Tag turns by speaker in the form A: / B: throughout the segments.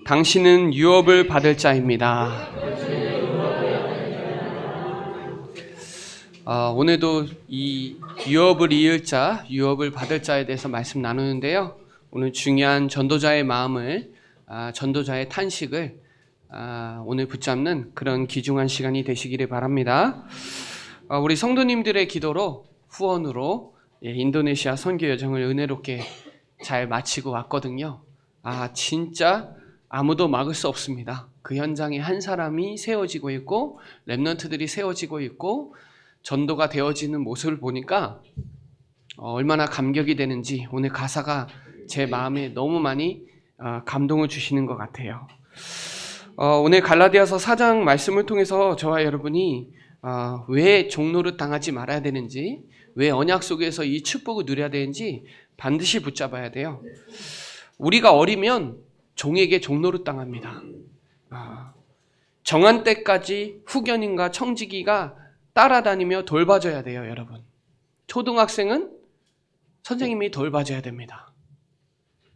A: 당신은 유업을 받을 자입니다. 오늘도 이 유업을 이을 자, 유업을 받을 자에 대해서 말씀 나누는데요. 오늘 중요한 전도자의 마음을, 전도자의 탄식을 오늘 붙잡는 그런 귀중한 시간이 되시기를 바랍니다. 우리 성도님들의 기도로, 후원으로 인도네시아 선교 여정을 은혜롭게 잘 마치고 왔거든요. 진짜 아무도 막을 수 없습니다. 그 현장에 한 사람이 세워지고 있고 렘넌트들이 세워지고 있고 전도가 되어지는 모습을 보니까 얼마나 감격이 되는지 오늘 가사가 제 마음에 너무 많이 감동을 주시는 것 같아요. 오늘 갈라디아서 4장 말씀을 통해서 저와 여러분이 왜 종노릇 당하지 말아야 되는지, 왜 언약 속에서 이 축복을 누려야 되는지 반드시 붙잡아야 돼요. 우리가 어리면 종에게 종노릇 당합니다. 정한 때까지 후견인과 청지기가 따라다니며 돌봐줘야 돼요, 여러분. 초등학생은 선생님이 돌봐줘야 됩니다.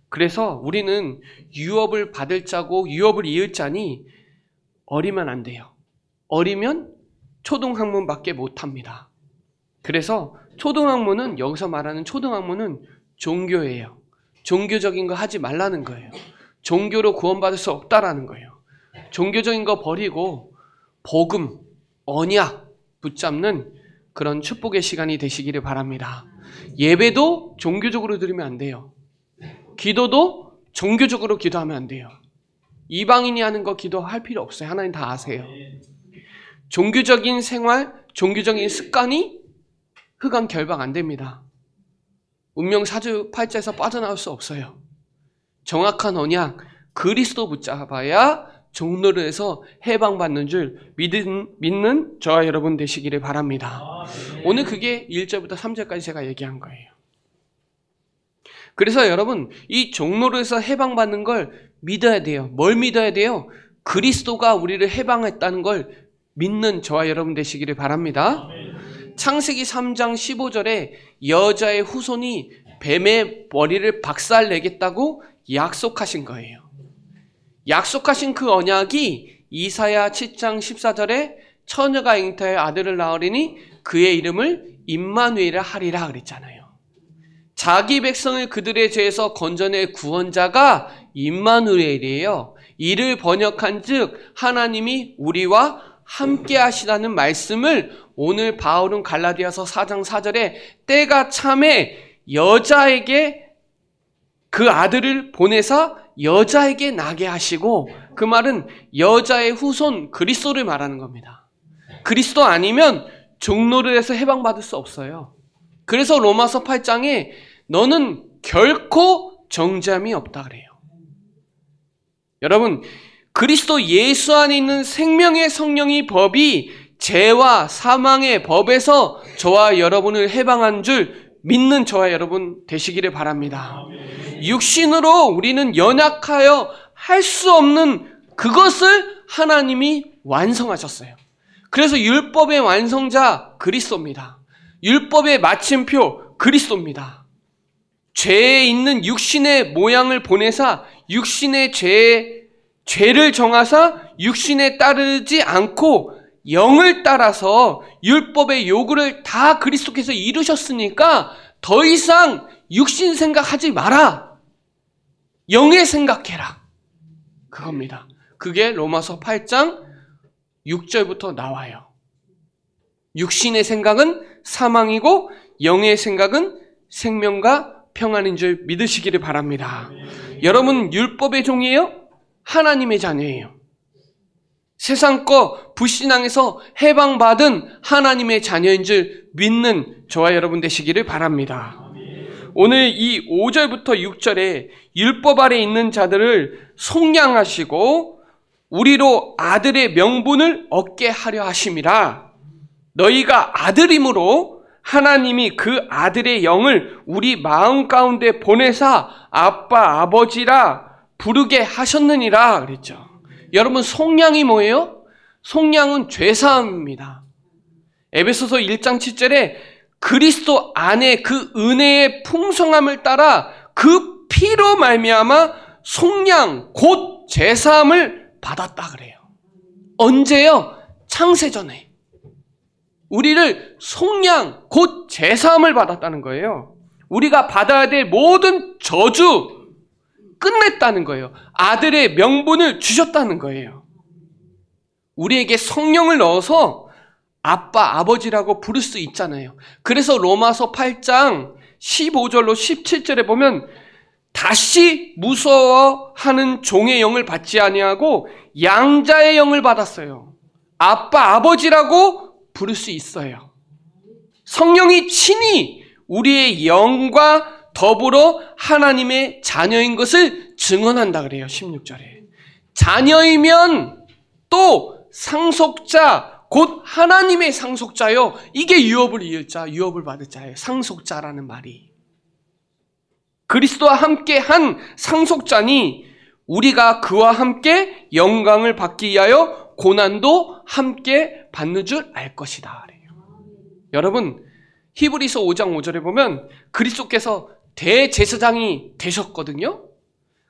A: 그래서 우리는 유업을 받을 자고 유업을 이을 자니 어리면 안 돼요. 어리면 초등학문밖에 못합니다. 그래서 초등학문은, 여기서 말하는 초등학문은 종교예요. 종교적인 거 하지 말라는 거예요. 종교로 구원받을 수 없다라는 거예요. 종교적인 거 버리고 복음, 언약 붙잡는 그런 축복의 시간이 되시기를 바랍니다. 예배도 종교적으로 드리면 안 돼요. 기도도 종교적으로 기도하면 안 돼요. 이방인이 하는 거 기도할 필요 없어요. 하나님 다 아세요. 종교적인 생활, 종교적인 습관이 흑암 결박 안 됩니다. 운명 사주팔자에서 빠져나올 수 없어요. 정확한 언약, 그리스도 붙잡아야 종노릇에서 해방받는 줄 믿는 저와 여러분 되시기를 바랍니다. 오늘 그게 1절부터 3절까지 제가 얘기한 거예요. 그래서 여러분, 이 종노릇에서 해방받는 걸 믿어야 돼요. 뭘 믿어야 돼요? 그리스도가 우리를 해방했다는 걸 믿는 저와 여러분 되시기를 바랍니다. 창세기 3장 15절에 여자의 후손이 뱀의 머리를 박살내겠다고 약속하신 거예요. 약속하신 그 언약이 이사야 7장 14절에 처녀가 잉태하여 아들을 낳으리니 그의 이름을 임마누엘이라 하리라 그랬잖아요. 자기 백성을 그들의 죄에서 건져낼 구원자가 임마누엘이에요. 이를 번역한 즉 하나님이 우리와 함께 하시라는 말씀을 오늘 바울은 갈라디아서 4장 4절에 때가 참에 여자에게 그 아들을 보내사 여자에게 나게 하시고, 그 말은 여자의 후손 그리스도를 말하는 겁니다. 그리스도 아니면 종노릇에서 해방받을 수 없어요. 그래서 로마서 8장에 너는 결코 정죄함이 없다 그래요. 여러분, 그리스도 예수 안에 있는 생명의 성령의 법이 죄와 사망의 법에서 저와 여러분을 해방한 줄 믿는 저와 여러분 되시기를 바랍니다. 육신으로 우리는 연약하여 할 수 없는 그것을 하나님이 완성하셨어요. 그래서 율법의 완성자 그리스도입니다. 율법의 마침표 그리스도입니다. 죄에 있는 육신의 모양을 보내사 육신의 죄를 정하사 육신에 따르지 않고 영을 따라서 율법의 요구를 다 그리스도께서 이루셨으니까 더 이상 육신 생각하지 마라. 영의 생각해라. 그겁니다. 그게 로마서 8장 6절부터 나와요. 육신의 생각은 사망이고 영의 생각은 생명과 평안인 줄 믿으시기를 바랍니다. 여러분 율법의 종이에요? 하나님의 자녀예요. 세상 거 불신앙에서 해방받은 하나님의 자녀인 줄 믿는 저와 여러분 되시기를 바랍니다. 오늘 이 5절부터 6절에 율법 아래 있는 자들을 속량하시고 우리로 아들의 명분을 얻게 하려 하심이라. 너희가 아들임으로 하나님이 그 아들의 영을 우리 마음 가운데 보내사 아빠 아버지라 부르게 하셨느니라 그랬죠. 여러분 속량이 뭐예요? 속량은 죄사함입니다. 에베소서 1장 7절에 그리스도 안에 그 은혜의 풍성함을 따라 그 피로 말미암아 속량 곧 제사함을 받았다 그래요. 언제요? 창세전에. 우리를 속량 곧 제사함을 받았다는 거예요. 우리가 받아야 될 모든 저주 끝냈다는 거예요. 아들의 명분을 주셨다는 거예요. 우리에게 성령을 넣어서 아빠, 아버지라고 부를 수 있잖아요. 그래서 로마서 8장 15절로 17절에 보면 다시 무서워하는 종의 영을 받지 아니하고 양자의 영을 받았어요. 아빠, 아버지라고 부를 수 있어요. 성령이 친히 우리의 영과 더불어 하나님의 자녀인 것을 증언한다 그래요. 16절에. 자녀이면 또 상속자, 곧 하나님의 상속자요. 이게 유업을 이을 자, 유업을 받을 자예요. 상속자라는 말이. 그리스도와 함께 한 상속자니 우리가 그와 함께 영광을 받기 위하여 고난도 함께 받는 줄 알 것이다. 여러분, 히브리서 5장 5절에 보면 그리스도께서 대제사장이 되셨거든요.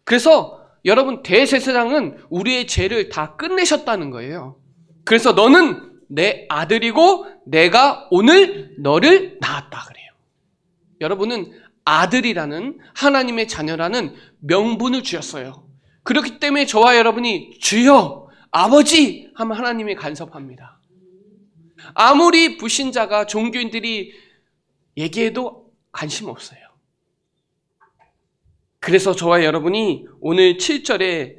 A: 그래서 여러분, 대제사장은 우리의 죄를 다 끝내셨다는 거예요. 그래서 너는 내 아들이고 내가 오늘 너를 낳았다 그래요. 여러분은 아들이라는, 하나님의 자녀라는 명분을 주셨어요. 그렇기 때문에 저와 여러분이 주여, 아버지 하면 하나님이 간섭합니다. 아무리 불신자가, 종교인들이 얘기해도 관심 없어요. 그래서 저와 여러분이 오늘 7절에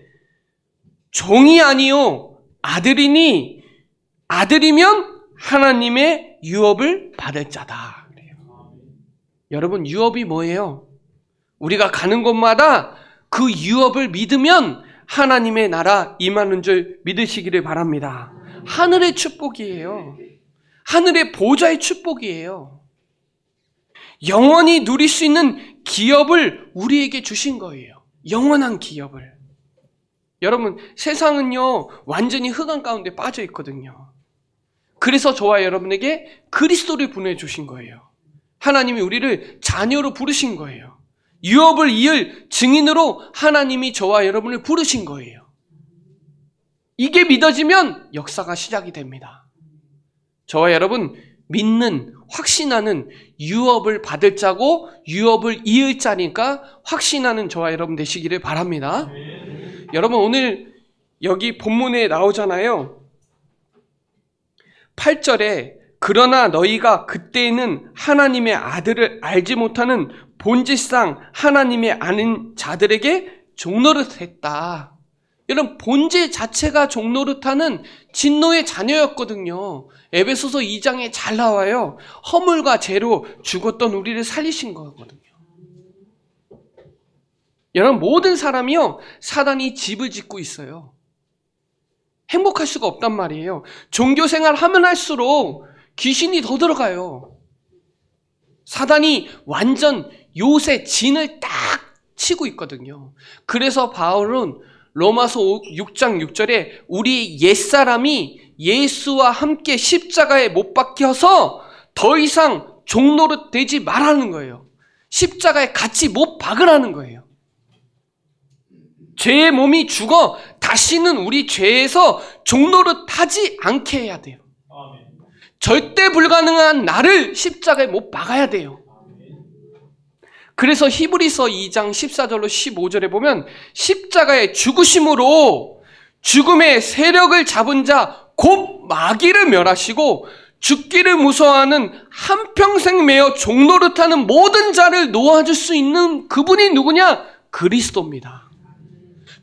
A: 종이 아니요 아들이니 아들이면 하나님의 유업을 받을 자다. 그래요. 여러분, 유업이 뭐예요? 우리가 가는 곳마다 그 유업을 믿으면 하나님의 나라 임하는 줄 믿으시기를 바랍니다. 하늘의 축복이에요. 하늘의 보좌의 축복이에요. 영원히 누릴 수 있는 기업을 우리에게 주신 거예요. 영원한 기업을. 여러분, 세상은요 완전히 흑암 가운데 빠져 있거든요. 그래서 저와 여러분에게 그리스도를 보내주신 거예요. 하나님이 우리를 자녀로 부르신 거예요. 유업을 이을 증인으로 하나님이 저와 여러분을 부르신 거예요. 이게 믿어지면 역사가 시작이 됩니다. 저와 여러분, 믿는, 확신하는, 유업을 받을 자고 유업을 이을 자니까 확신하는 저와 여러분 되시기를 바랍니다. 여러분, 오늘 여기 본문에 나오잖아요. 8절에 그러나 너희가 그때에는 하나님의 아들을 알지 못하는 본질상 하나님의 아는 자들에게 종노릇했다. 여러분, 본질 자체가 종노릇하는 진노의 자녀였거든요. 에베소서 2장에 잘 나와요. 허물과 죄로 죽었던 우리를 살리신 거거든요. 여러분, 모든 사람이요 사단이 집을 짓고 있어요. 행복할 수가 없단 말이에요. 종교생활 하면 할수록 귀신이 더 들어가요. 사단이 완전 요새 진을 딱 치고 있거든요. 그래서 바울은 로마서 6장 6절에 우리 옛사람이 예수와 함께 십자가에 못 박혀서 더 이상 종노릇 되지 말라는 거예요. 십자가에 같이 못 박으라는 거예요. 죄의 몸이 죽어 다시는 우리 죄에서 종노릇 하지 않게 해야 돼요. 절대 불가능한 나를 십자가에 못 박아야 돼요. 그래서 히브리서 2장 14절로 15절에 보면 십자가의 죽으심으로 죽음의 세력을 잡은 자 곧 마귀를 멸하시고 죽기를 무서워하는 한평생 매어 종노릇하는 모든 자를 놓아줄 수 있는 그분이 누구냐? 그리스도입니다.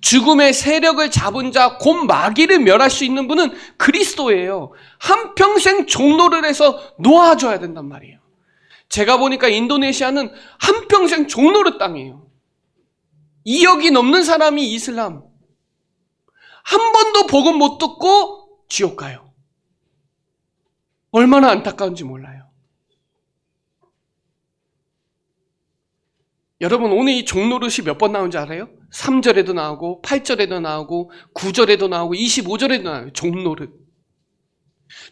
A: 죽음의 세력을 잡은 자 곧 마귀를 멸할 수 있는 분은 그리스도예요. 한평생 종노를 해서 놓아줘야 된단 말이에요. 제가 보니까 인도네시아는 한평생 종노릇 땅이에요. 2억이 넘는 사람이 이슬람. 한 번도 복음 못 듣고 지옥 가요. 얼마나 안타까운지 몰라요. 여러분, 오늘 이 종노릇이 몇 번 나온지 알아요? 3절에도 나오고 8절에도 나오고 9절에도 나오고 25절에도 나와요. 종노릇.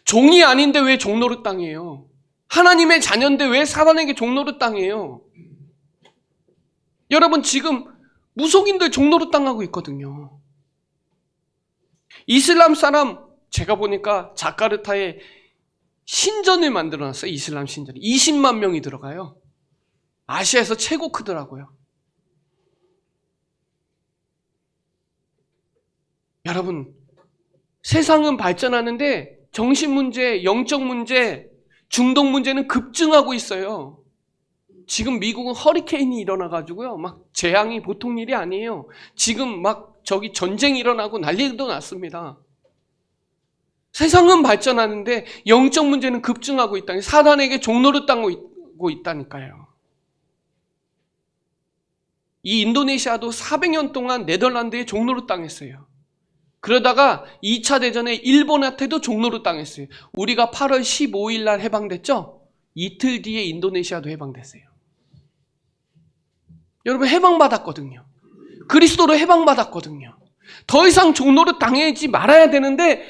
A: 종이 아닌데 왜 종노릇 땅이에요? 하나님의 자녀인데 왜 사단에게 종노릇 땅이에요? 여러분, 지금 무속인들 종로로 당하고 있거든요. 이슬람 사람, 제가 보니까 자카르타에 신전을 만들어놨어요. 이슬람 신전이 20만 명이 들어가요. 아시아에서 최고 크더라고요. 여러분, 세상은 발전하는데 정신 문제, 영적 문제, 중독 문제는 급증하고 있어요. 지금 미국은 허리케인이 일어나가지고요. 막 재앙이 보통 일이 아니에요. 지금 막 저기 전쟁이 일어나고 난리도 났습니다. 세상은 발전하는데 영적 문제는 급증하고 있다니, 사단에게 종로를 당하고 있다니까요. 이 인도네시아도 400년 동안 네덜란드에 종로를 당했어요. 그러다가 2차 대전에 일본한테도 종로를 당했어요. 우리가 8월 15일 날 해방됐죠? 이틀 뒤에 인도네시아도 해방됐어요. 여러분, 해방받았거든요. 그리스도로 해방받았거든요. 더 이상 종로를 당하지 말아야 되는데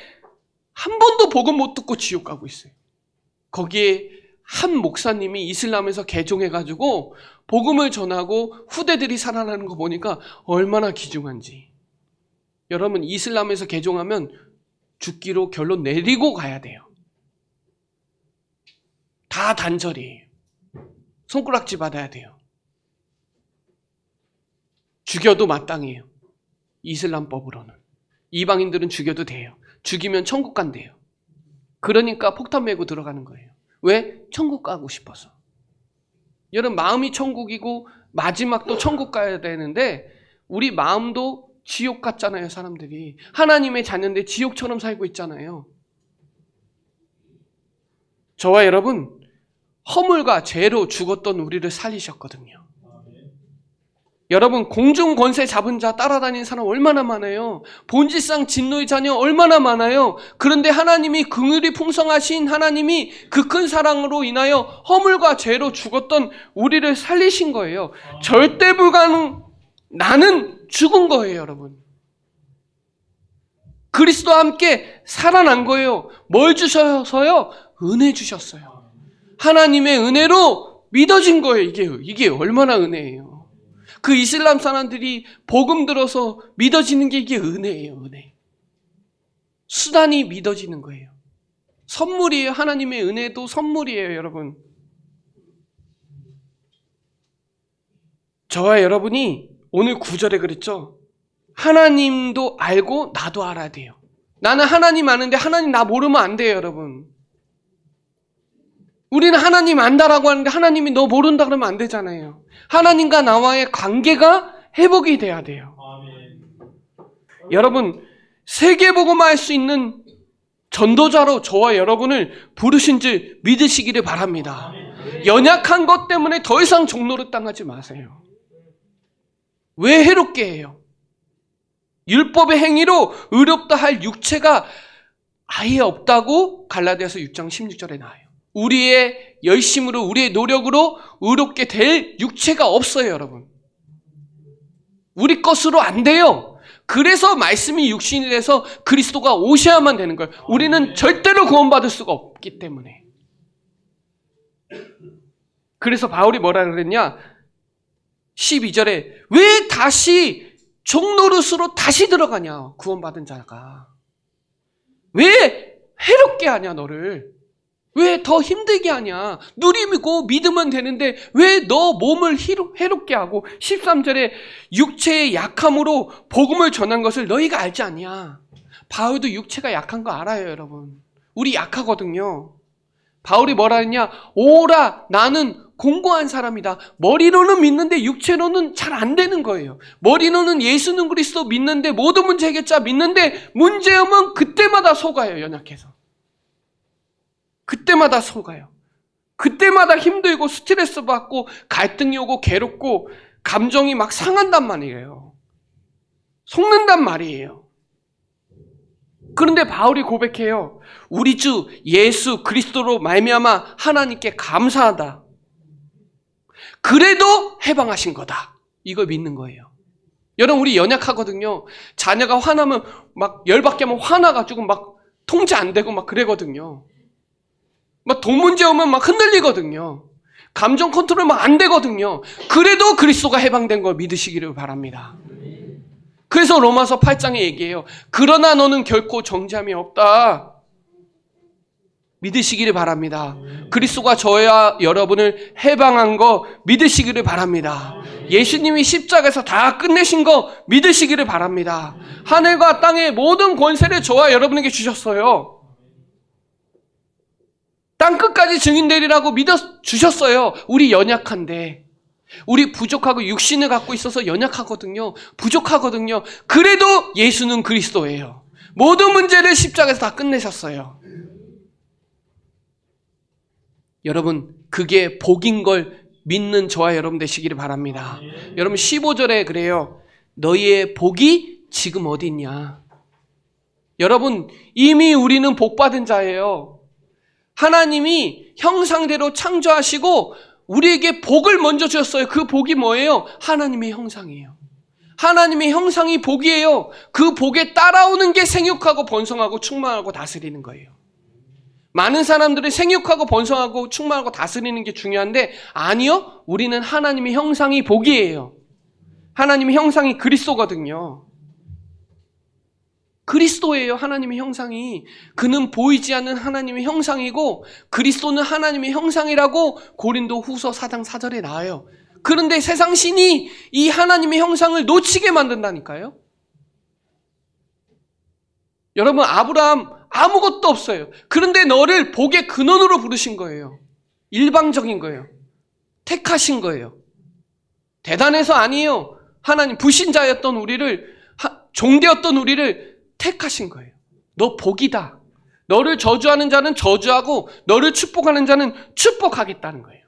A: 한 번도 복음 못 듣고 지옥 가고 있어요. 거기에 한 목사님이 이슬람에서 개종해가지고 복음을 전하고 후대들이 살아나는 거 보니까 얼마나 귀중한지. 여러분, 이슬람에서 개종하면 죽기로 결론 내리고 가야 돼요. 다 단절이에요. 손가락질 받아야 돼요. 죽여도 마땅해요. 이슬람법으로는. 이방인들은 죽여도 돼요. 죽이면 천국 간대요. 그러니까 폭탄 메고 들어가는 거예요. 왜? 천국 가고 싶어서. 여러분, 마음이 천국이고 마지막도 천국 가야 되는데 우리 마음도 지옥 같잖아요. 사람들이 하나님의 자녀인데 지옥처럼 살고 있잖아요. 저와 여러분, 허물과 죄로 죽었던 우리를 살리셨거든요. 여러분, 공중 권세 잡은 자 따라다니는 사람 얼마나 많아요. 본질상 진노의 자녀 얼마나 많아요. 그런데 하나님이, 긍휼이 풍성하신 하나님이 그 큰 사랑으로 인하여 허물과 죄로 죽었던 우리를 살리신 거예요. 절대 불가능. 나는 죽은 거예요. 여러분, 그리스도와 함께 살아난 거예요. 뭘 주셔서요? 은혜 주셨어요. 하나님의 은혜로 믿어진 거예요. 이게 얼마나 은혜예요. 그 이슬람 사람들이 복음 들어서 믿어지는 게 이게 은혜예요. 은혜. 수단이 믿어지는 거예요. 선물이에요. 하나님의 은혜도 선물이에요. 여러분, 저와 여러분이 오늘 9절에 그랬죠. 하나님도 알고 나도 알아야 돼요. 나는 하나님 아는데 하나님 나 모르면 안 돼요. 여러분, 우리는 하나님 안다라고 하는데 하나님이 너 모른다 그러면 안 되잖아요. 하나님과 나와의 관계가 회복이 돼야 돼요. 아멘. 여러분, 세계복음화 할 수 있는 전도자로 저와 여러분을 부르신 줄 믿으시기를 바랍니다. 아멘. 연약한 것 때문에 더 이상 종로를 당하지 마세요. 왜 해롭게 해요? 율법의 행위로 의롭다 할 육체가 아예 없다고 갈라디아서 6장 16절에 나와요. 우리의 열심으로, 우리의 노력으로 의롭게 될 육체가 없어요. 여러분, 우리 것으로 안 돼요. 그래서 말씀이 육신이 돼서 그리스도가 오셔야만 되는 거예요. 우리는 절대로 구원받을 수가 없기 때문에. 그래서 바울이 뭐라 그랬냐, 12절에 왜 다시 종노릇으로 다시 들어가냐. 구원받은 자가 왜 해롭게 하냐. 너를 왜 더 힘들게 하냐. 누리고 믿으면 되는데 왜 너 몸을 해롭게 하고. 13절에 육체의 약함으로 복음을 전한 것을 너희가 알지 않냐. 바울도 육체가 약한 거 알아요. 여러분, 우리 약하거든요. 바울이 뭐라 했냐, 오라 나는 공고한 사람이다. 머리로는 믿는데 육체로는 잘 안 되는 거예요. 머리로는 예수는 그리스도 믿는데, 모든 문제 해결자 믿는데 문제음은 그때마다 속아요. 연약해서 그때마다 속아요. 그때마다 힘들고 스트레스 받고 갈등이 오고 괴롭고 감정이 막 상한단 말이에요. 속는단 말이에요. 그런데 바울이 고백해요. 우리 주 예수 그리스도로 말미암아 하나님께 감사하다. 그래도 해방하신 거다. 이걸 믿는 거예요. 여러분, 우리 연약하거든요. 자녀가 화나면 막 열받게 하면 화나가지고 막 통제 안 되고 막 그러거든요. 막 돈 문제 오면 막 흔들리거든요. 감정 컨트롤하면 안 되거든요. 그래도 그리스도가 해방된 걸 믿으시기를 바랍니다. 그래서 로마서 8장에 얘기해요. 그러나 너는 결코 정죄함이 없다. 믿으시기를 바랍니다. 그리스도가 저와 여러분을 해방한 거 믿으시기를 바랍니다. 예수님이 십자가에서 다 끝내신 거 믿으시기를 바랍니다. 하늘과 땅의 모든 권세를 저와 여러분에게 주셨어요. 땅끝까지 증인되리라고 믿어 주셨어요. 우리 연약한데, 우리 부족하고 육신을 갖고 있어서 연약하거든요. 부족하거든요. 그래도 예수는 그리스도예요. 모든 문제를 십자가에서 다 끝내셨어요. 여러분, 그게 복인 걸 믿는 저와 여러분 되시기를 바랍니다. 여러분 15절에 그래요. 너희의 복이 지금 어디 있냐? 여러분, 이미 우리는 복받은 자예요. 하나님이 형상대로 창조하시고 우리에게 복을 먼저 주셨어요. 그 복이 뭐예요? 하나님의 형상이에요. 하나님의 형상이 복이에요. 그 복에 따라오는 게 생육하고 번성하고 충만하고 다스리는 거예요. 많은 사람들은 생육하고 번성하고 충만하고 다스리는 게 중요한데, 아니요. 우리는 하나님의 형상이 복이에요. 하나님의 형상이 그리스도거든요. 그리스도예요. 하나님의 형상이. 그는 보이지 않는 하나님의 형상이고 그리스도는 하나님의 형상이라고 고린도 후서 4장 4절에 나와요. 그런데 세상 신이 이 하나님의 형상을 놓치게 만든다니까요. 여러분, 아브라함 아무것도 없어요. 그런데 너를 복의 근원으로 부르신 거예요. 일방적인 거예요. 택하신 거예요. 대단해서 아니에요. 하나님, 불신자였던 우리를, 종되었던 우리를 택하신 거예요. 너 복이다. 너를 저주하는 자는 저주하고 너를 축복하는 자는 축복하겠다는 거예요.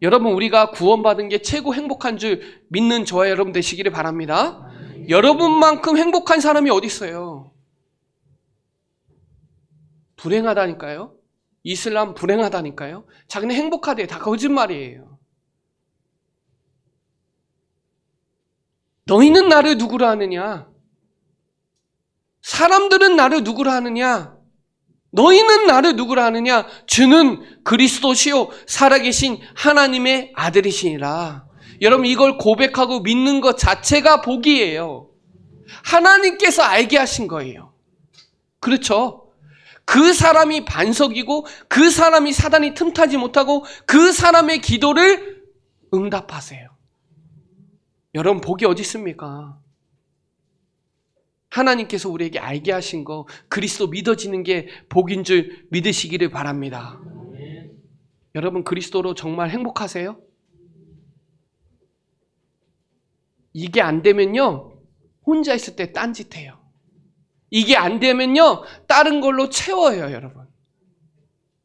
A: 여러분, 우리가 구원받은 게 최고 행복한 줄 믿는 저와 여러분 되시기를 바랍니다. 여러분만큼 행복한 사람이 어디 있어요? 불행하다니까요. 이슬람 불행하다니까요. 자기는 행복하대. 다 거짓말이에요. 너희는 나를 누구로 하느냐? 사람들은 나를 누구로 하느냐? 너희는 나를 누구로 하느냐? 주는 그리스도시요 살아계신 하나님의 아들이시니라. 여러분, 이걸 고백하고 믿는 것 자체가 복이에요. 하나님께서 알게 하신 거예요. 그렇죠? 그 사람이 반석이고 그 사람이 사단이 틈타지 못하고 그 사람의 기도를 응답하세요. 여러분, 복이 어디 있습니까? 하나님께서 우리에게 알게 하신 거, 그리스도 믿어지는 게 복인 줄 믿으시기를 바랍니다. 여러분, 그리스도로 정말 행복하세요? 이게 안 되면요, 혼자 있을 때 딴짓해요. 이게 안 되면요, 다른 걸로 채워요. 여러분,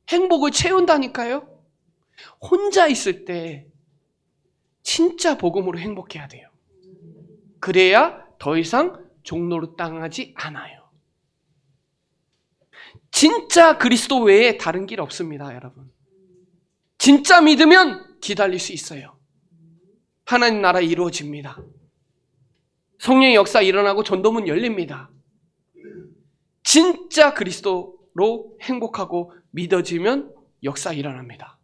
A: 행복을 채운다니까요. 혼자 있을 때 진짜 복음으로 행복해야 돼요. 그래야 더 이상 종로로 당하지 않아요. 진짜 그리스도 외에 다른 길 없습니다. 여러분, 진짜 믿으면 기다릴 수 있어요. 하나님 나라 이루어집니다. 성령의 역사 일어나고 전도문 열립니다. 진짜 그리스도로 행복하고 믿어지면 역사 일어납니다.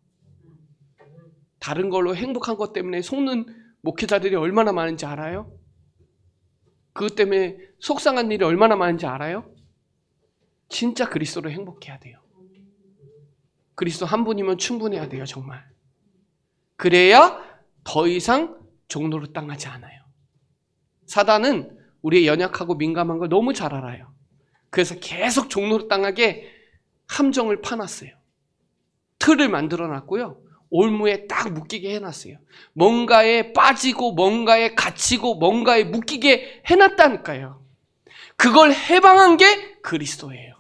A: 다른 걸로 행복한 것 때문에 속는 목회자들이 얼마나 많은지 알아요? 그것 때문에 속상한 일이 얼마나 많은지 알아요? 진짜 그리스도로 행복해야 돼요. 그리스도 한 분이면 충분해야 돼요. 정말. 그래야 더 이상 종로로 당하지 않아요. 사단은 우리의 연약하고 민감한 걸 너무 잘 알아요. 그래서 계속 종로로 당하게 함정을 파놨어요. 틀을 만들어놨고요. 올무에 딱 묶이게 해놨어요. 뭔가에 빠지고 뭔가에 갇히고 뭔가에 묶이게 해놨다니까요. 그걸 해방한 게 그리스도예요.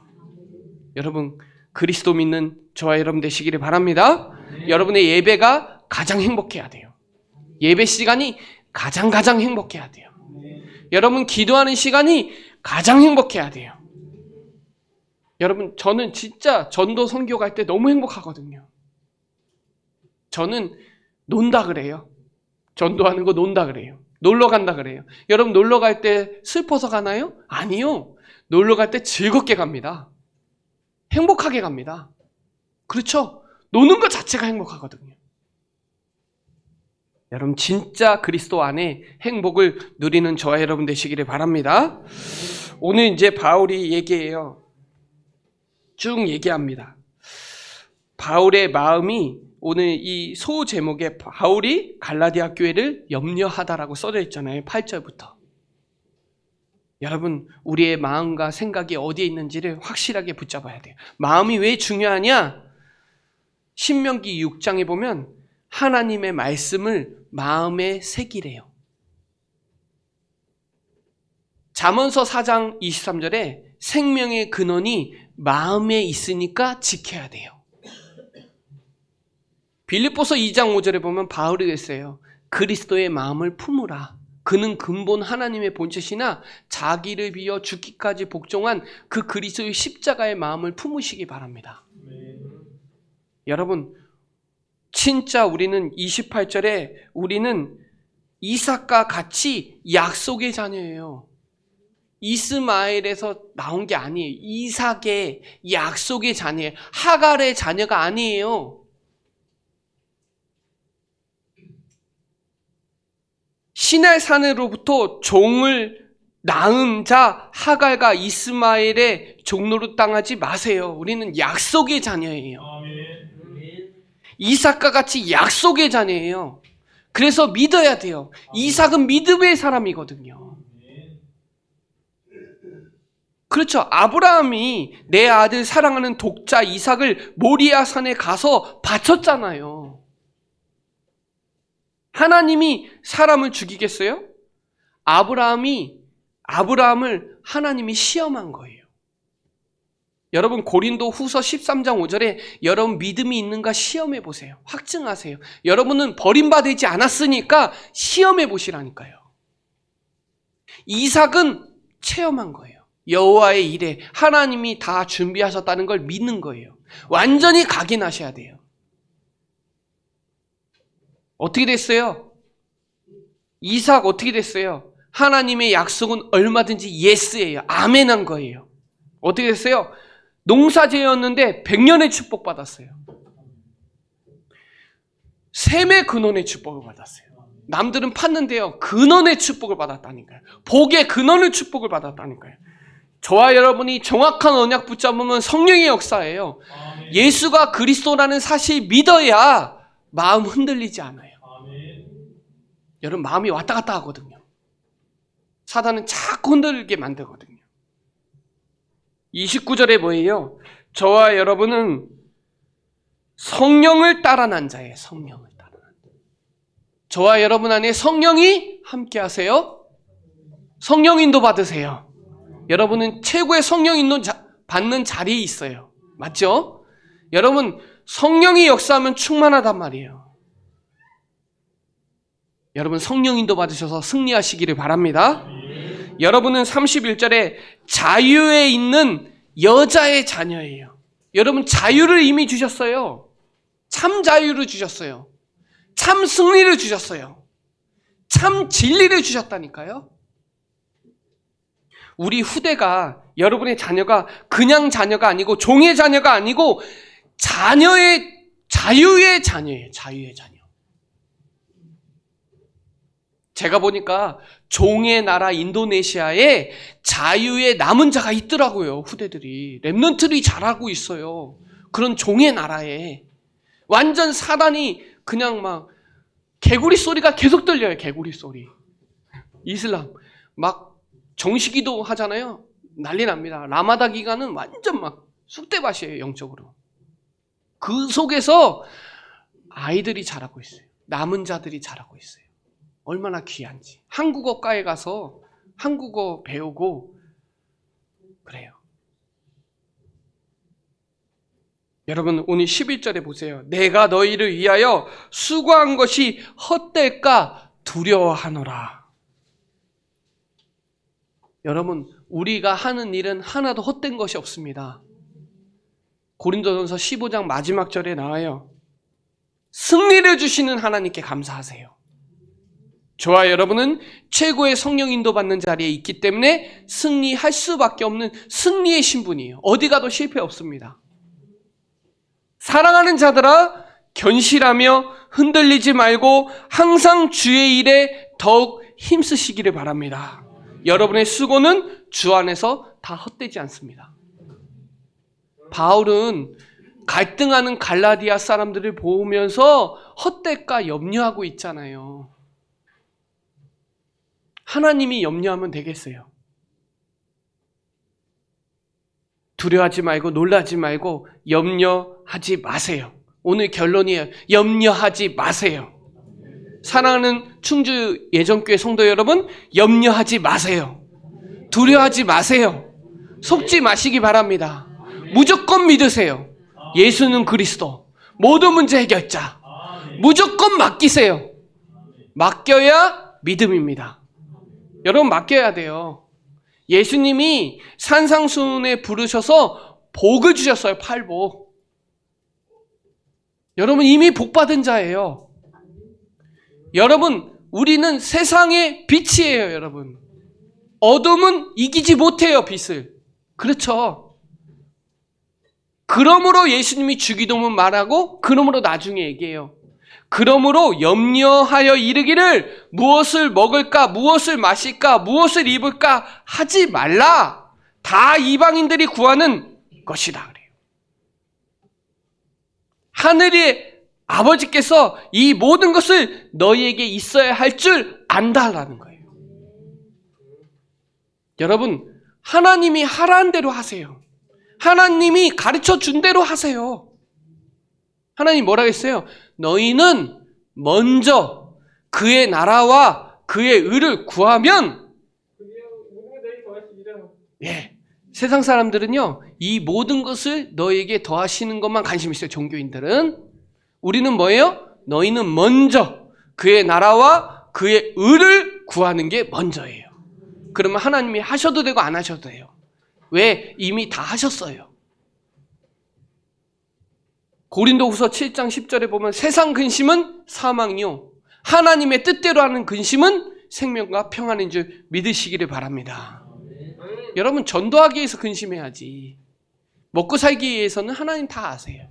A: 여러분, 그리스도 믿는 저와 여러분 되시기를 바랍니다. 여러분의 예배가 가장 행복해야 돼요. 예배 시간이 가장 행복해야 돼요. 여러분, 기도하는 시간이 가장 행복해야 돼요. 여러분, 저는 진짜 전도 선교 갈 때 너무 행복하거든요. 저는 논다 그래요. 전도하는 거 논다 그래요. 놀러 간다 그래요. 여러분, 놀러 갈 때 슬퍼서 가나요? 아니요. 놀러 갈 때 즐겁게 갑니다. 행복하게 갑니다. 그렇죠? 노는 것 자체가 행복하거든요. 여러분 진짜 그리스도 안에 행복을 누리는 저와 여러분 되시기를 바랍니다. 오늘 이제 바울이 얘기해요. 쭉 얘기합니다. 바울의 마음이 오늘 이 소 제목에 바울이 갈라디아 교회를 염려하다라고 써져 있잖아요. 8절부터. 여러분 우리의 마음과 생각이 어디에 있는지를 확실하게 붙잡아야 돼요. 마음이 왜 중요하냐? 신명기 6장에 보면 하나님의 말씀을 마음에 새기래요. 잠언서 4장 23절에 생명의 근원이 마음에 있으니까 지켜야 돼요. 빌립보서 2장 5절에 보면 바울이 그랬어요. 그리스도의 마음을 품으라. 그는 근본 하나님의 본체시나 자기를 비워 죽기까지 복종한 그 그리스도의 십자가의 마음을 품으시기 바랍니다. 여러분 진짜 우리는 28절에 우리는 이삭과 같이 약속의 자녀예요. 이스마엘에서 나온 게 아니에요. 이삭의 약속의 자녀예요. 하갈의 자녀가 아니에요. 시날 산으로부터 종을 낳은 자 하갈과 이스마엘의 종노릇 당하지 마세요. 우리는 약속의 자녀예요. 이삭과 같이 약속의 자녀예요. 그래서 믿어야 돼요. 이삭은 믿음의 사람이거든요. 그렇죠. 아브라함이 내 아들 사랑하는 독자 이삭을 모리아 산에 가서 바쳤잖아요. 하나님이 사람을 죽이겠어요? 아브라함을 하나님이 시험한 거예요. 여러분 고린도 후서 13장 5절에 여러분 믿음이 있는가 시험해 보세요. 확증하세요. 여러분은 버림받지 않았으니까 시험해 보시라니까요. 이삭은 체험한 거예요. 여호와의 일에 하나님이 다 준비하셨다는 걸 믿는 거예요. 완전히 각인하셔야 돼요. 어떻게 됐어요? 이삭 어떻게 됐어요? 하나님의 약속은 얼마든지 예스예요. 아멘한 거예요. 어떻게 됐어요? 농사지었는데 100년의 축복 받았어요. 샘의 근원의 축복을 받았어요. 남들은 팠는데요. 근원의 축복을 받았다니까요. 복의 근원의 축복을 받았다니까요. 저와 여러분이 정확한 언약 붙잡으면 성령의 역사예요. 예수가 그리스도라는 사실 믿어야 마음 흔들리지 않아요. 여러분 마음이 왔다 갔다 하거든요. 사단은 자꾸 흔들게 만들거든요. 29절에 뭐예요? 저와 여러분은 성령을 따라 난 자예요. 성령을 따라 난 자. 저와 여러분 안에 성령이 함께 하세요. 성령 인도 받으세요. 여러분은 최고의 성령 인도 받는 자리에 있어요. 맞죠? 여러분 성령이 역사하면 충만하단 말이에요. 여러분 성령 인도 받으셔서 승리하시기를 바랍니다. 여러분은 31절에 자유에 있는 여자의 자녀예요. 여러분 자유를 이미 주셨어요. 참 자유를 주셨어요. 참 승리를 주셨어요. 참 진리를 주셨다니까요. 우리 후대가 여러분의 자녀가 그냥 자녀가 아니고 종의 자녀가 아니고 자유의 자녀예요. 자유의 자녀. 제가 보니까 종의 나라 인도네시아에 자유의 남은 자가 있더라고요. 후대들이. 렘넌트들이 잘하고 있어요. 그런 종의 나라에. 완전 사단이 그냥 막 개구리 소리가 계속 들려요. 개구리 소리. 이슬람. 막 정시기도 하잖아요. 난리 납니다. 라마다 기간은 완전 막 쑥대밭이에요. 영적으로. 그 속에서 아이들이 자라고 있어요. 남은 자들이 자라고 있어요. 얼마나 귀한지. 한국어과에 가서 한국어 배우고 그래요. 여러분 오늘 11절에 보세요. 내가 너희를 위하여 수고한 것이 헛될까 두려워하노라. 여러분 우리가 하는 일은 하나도 헛된 것이 없습니다. 고린도전서 15장 마지막 절에 나와요. 승리를 주시는 하나님께 감사하세요. 저와 여러분은 최고의 성령 인도 받는 자리에 있기 때문에 승리할 수밖에 없는 승리의 신분이에요. 어디 가도 실패 없습니다. 사랑하는 자들아, 견실하며 흔들리지 말고 항상 주의 일에 더욱 힘쓰시기를 바랍니다. 여러분의 수고는 주 안에서 다 헛되지 않습니다. 바울은 갈등하는 갈라디아 사람들을 보면서 헛될까 염려하고 있잖아요. 하나님이 염려하면 되겠어요. 두려워하지 말고 놀라지 말고 염려하지 마세요. 오늘 결론이에요. 염려하지 마세요. 사랑하는 충주 예전교회 성도 여러분, 염려하지 마세요. 두려워하지 마세요. 속지 마시기 바랍니다. 무조건 믿으세요. 예수는 그리스도, 모든 문제 해결자. 무조건 맡기세요. 맡겨야 믿음입니다. 여러분, 맡겨야 돼요. 예수님이 산상수훈에 부르셔서 복을 주셨어요. 팔복. 여러분, 이미 복받은 자예요. 여러분, 우리는 세상의 빛이에요. 여러분, 어둠은 이기지 못해요. 빛을. 그렇죠. 그러므로 예수님이 주기도문 말하고, 그러므로 나중에 얘기해요. 그러므로 염려하여 이르기를 무엇을 먹을까, 무엇을 마실까, 무엇을 입을까 하지 말라. 다 이방인들이 구하는 것이다. 그래요. 하늘의 아버지께서 이 모든 것을 너희에게 있어야 할 줄 안다라는 거예요. 여러분, 하나님이 하라는 대로 하세요. 하나님이 가르쳐 준 대로 하세요. 하나님 뭐라고 했어요? 너희는 먼저 그의 나라와 그의 의를 구하면, 예, 세상 사람들은요, 이 모든 것을 너희에게 더하시는 것만 관심 있어요. 종교인들은. 우리는 뭐예요? 너희는 먼저 그의 나라와 그의 의를 구하는 게 먼저예요. 그러면 하나님이 하셔도 되고 안 하셔도 돼요. 왜? 이미 다 하셨어요. 고린도후서 7장 10절에 보면 세상 근심은 사망이요, 하나님의 뜻대로 하는 근심은 생명과 평안인 줄 믿으시기를 바랍니다. 여러분, 전도하기 위해서 근심해야지. 먹고 살기 위해서는 하나님 다 아세요.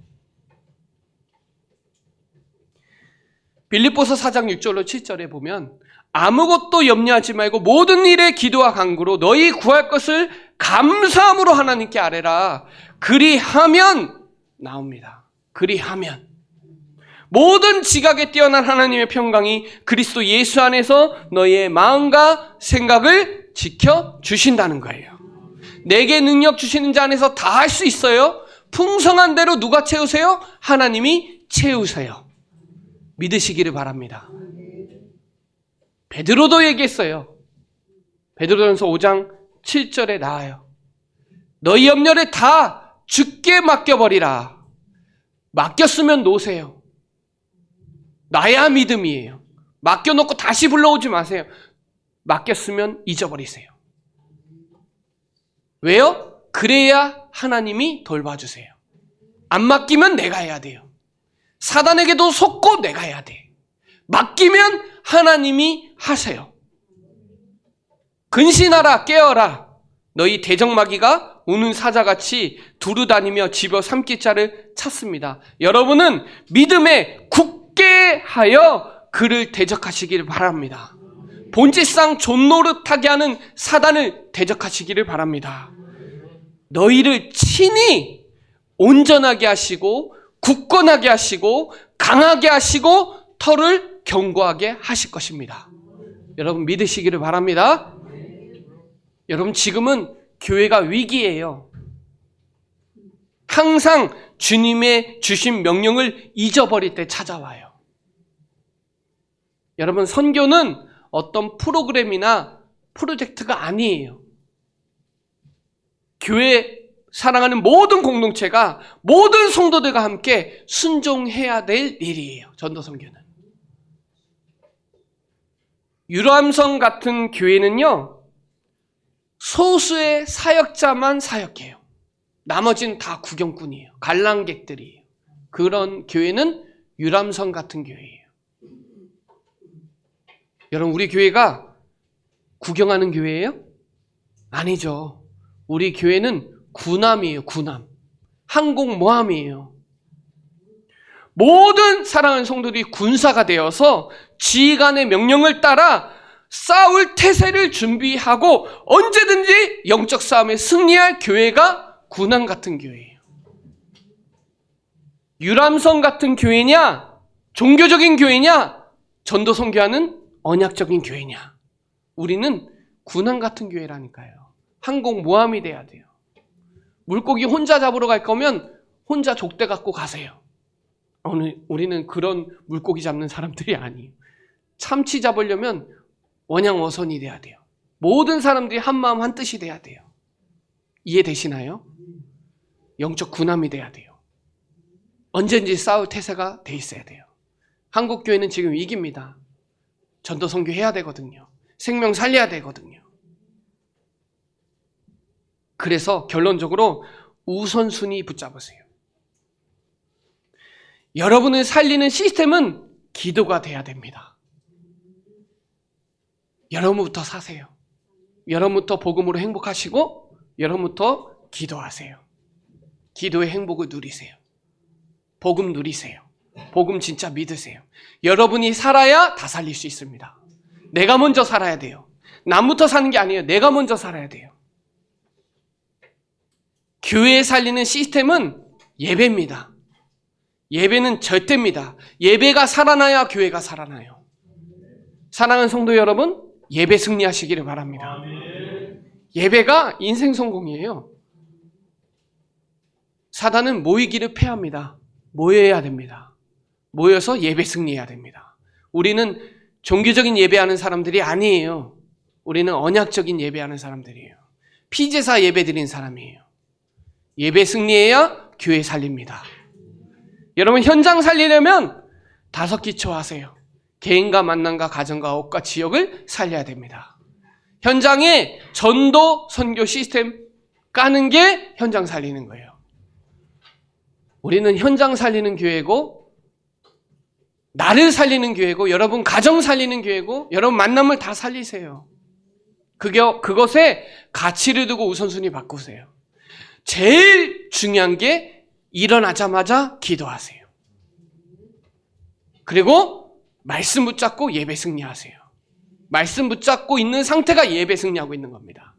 A: 빌립보서 4장 6절로 7절에 보면 아무것도 염려하지 말고 모든 일에 기도와 간구로 너희 구할 것을 감사함으로 하나님께 아뢰라. 그리하면 나옵니다. 그리하면 모든 지각에 뛰어난 하나님의 평강이 그리스도 예수 안에서 너희의 마음과 생각을 지켜주신다는 거예요. 내게 능력 주시는 자 안에서 다 할 수 있어요. 풍성한 대로 누가 채우세요? 하나님이 채우세요. 믿으시기를 바랍니다. 베드로도 얘기했어요. 베드로전서 5장 7절에 나와요. 너희 염려를 다 주께 맡겨버리라. 맡겼으면 놓으세요. 나야 믿음이에요. 맡겨놓고 다시 불러오지 마세요. 맡겼으면 잊어버리세요. 왜요? 그래야 하나님이 돌봐주세요. 안 맡기면 내가 해야 돼요. 사단에게도 속고 내가 해야 돼. 맡기면 하나님이 하세요. 근신하라, 깨어라. 너희 대적마귀가 우는 사자같이 두루다니며 집어 삼킬 자를 찾습니다. 여러분은 믿음에 굳게 하여 그를 대적하시기를 바랍니다. 본질상 존노릇하게 하는 사단을 대적하시기를 바랍니다. 너희를 친히 온전하게 하시고 굳건하게 하시고 강하게 하시고 털을 견고하게 하실 것입니다. 여러분 믿으시기를 바랍니다. 여러분 지금은 교회가 위기예요. 항상 주님의 주신 명령을 잊어버릴 때 찾아와요. 여러분 선교는 어떤 프로그램이나 프로젝트가 아니에요. 교회 사랑하는 모든 공동체가 모든 성도들과 함께 순종해야 될 일이에요. 전도 선교는. 유람선 같은 교회는요, 소수의 사역자만 사역해요. 나머지는 다 구경꾼이에요. 관람객들이에요. 그런 교회는 유람선 같은 교회예요. 여러분 우리 교회가 구경하는 교회예요? 아니죠. 우리 교회는 군함이에요. 군함. 항공모함이에요. 모든 사랑하는 성도들이 군사가 되어서 지휘관의 명령을 따라 싸울 태세를 준비하고 언제든지 영적 싸움에 승리할 교회가 군왕 같은 교회예요. 유람선 같은 교회냐, 종교적인 교회냐, 전도 선교하는 언약적인 교회냐. 우리는 군왕 같은 교회라니까요. 항공모함이 돼야 돼요. 물고기 혼자 잡으러 갈 거면 혼자 족대 갖고 가세요. 우리는 그런 물고기 잡는 사람들이 아니에요. 참치 잡으려면 원양어선이 돼야 돼요. 모든 사람들이 한마음 한뜻이 돼야 돼요. 이해되시나요? 영적 군함이 돼야 돼요. 언제든지 싸울 태세가 돼 있어야 돼요. 한국교회는 지금 위기입니다. 전도 선교 해야 되거든요. 생명 살려야 되거든요. 그래서 결론적으로 우선순위 붙잡으세요. 여러분을 살리는 시스템은 기도가 돼야 됩니다. 여러분부터 사세요. 여러분부터 복음으로 행복하시고 여러분부터 기도하세요. 기도의 행복을 누리세요. 복음 누리세요. 복음 진짜 믿으세요. 여러분이 살아야 다 살릴 수 있습니다. 내가 먼저 살아야 돼요. 남부터 사는 게 아니에요. 내가 먼저 살아야 돼요. 교회 살리는 시스템은 예배입니다. 예배는 절대입니다. 예배가 살아나야 교회가 살아나요. 사랑하는 성도 여러분, 예배 승리하시기를 바랍니다. 예배가 인생 성공이에요. 사단은 모이기를 패합니다. 모여야 됩니다. 모여서 예배 승리해야 됩니다. 우리는 종교적인 예배하는 사람들이 아니에요. 우리는 언약적인 예배하는 사람들이에요. 피제사 예배 드린 사람이에요. 예배 승리해야 교회 살립니다. 여러분, 현장 살리려면 5기초 하세요. 개인과 만남과 가정과 업과 지역을 살려야 됩니다. 현장에 전도 선교 시스템 까는 게 현장 살리는 거예요. 우리는 현장 살리는 교회고, 나를 살리는 교회고, 여러분 가정 살리는 교회고, 여러분 만남을 다 살리세요. 그것에 가치를 두고 우선순위 바꾸세요. 제일 중요한 게 일어나자마자 기도하세요. 그리고 말씀 붙잡고 예배 승리하세요. 말씀 붙잡고 있는 상태가 예배 승리하고 있는 겁니다.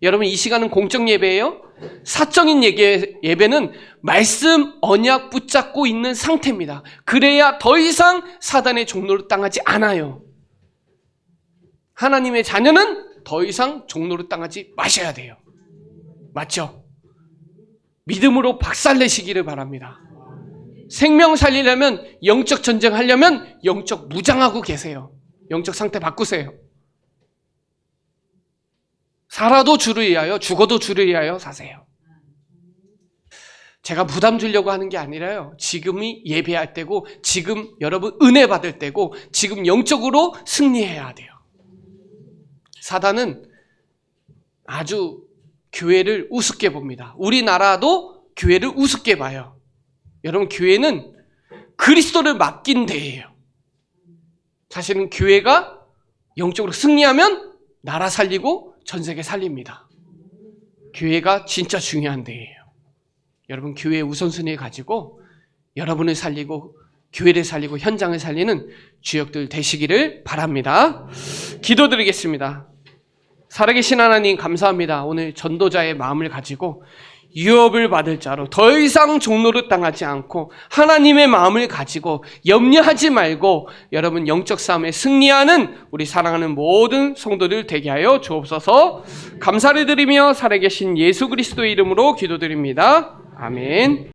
A: 여러분, 이 시간은 공적 예배예요. 사적인 예배는 말씀 언약 붙잡고 있는 상태입니다. 그래야 더 이상 사단의 종로를 당하지 않아요. 하나님의 자녀는 더 이상 종로를 당하지 마셔야 돼요. 맞죠? 믿음으로 박살내시기를 바랍니다. 생명 살리려면, 영적 전쟁 하려면 영적 무장하고 계세요. 영적 상태 바꾸세요. 살아도 주를 위하여, 죽어도 주를 위하여 사세요. 제가 부담 주려고 하는 게 아니라요. 지금이 예배할 때고, 지금 여러분 은혜 받을 때고, 지금 영적으로 승리해야 돼요. 사단은 아주 교회를 우습게 봅니다. 우리나라도 교회를 우습게 봐요. 여러분, 교회는 그리스도를 맡긴 데예요. 사실은 교회가 영적으로 승리하면 나라 살리고 전 세계 살립니다. 교회가 진짜 중요한 데예요. 여러분, 교회의 우선순위를 가지고 여러분을 살리고 교회를 살리고 현장을 살리는 주역들 되시기를 바랍니다. 기도드리겠습니다. 살아계신 하나님, 감사합니다. 오늘 전도자의 마음을 가지고 유업을 받을 자로 더 이상 종로를 당하지 않고 하나님의 마음을 가지고 염려하지 말고 여러분 영적 싸움에 승리하는 우리 사랑하는 모든 성도들 되게 하여 주옵소서. 감사를 드리며 살아계신 예수 그리스도의 이름으로 기도드립니다. 아멘.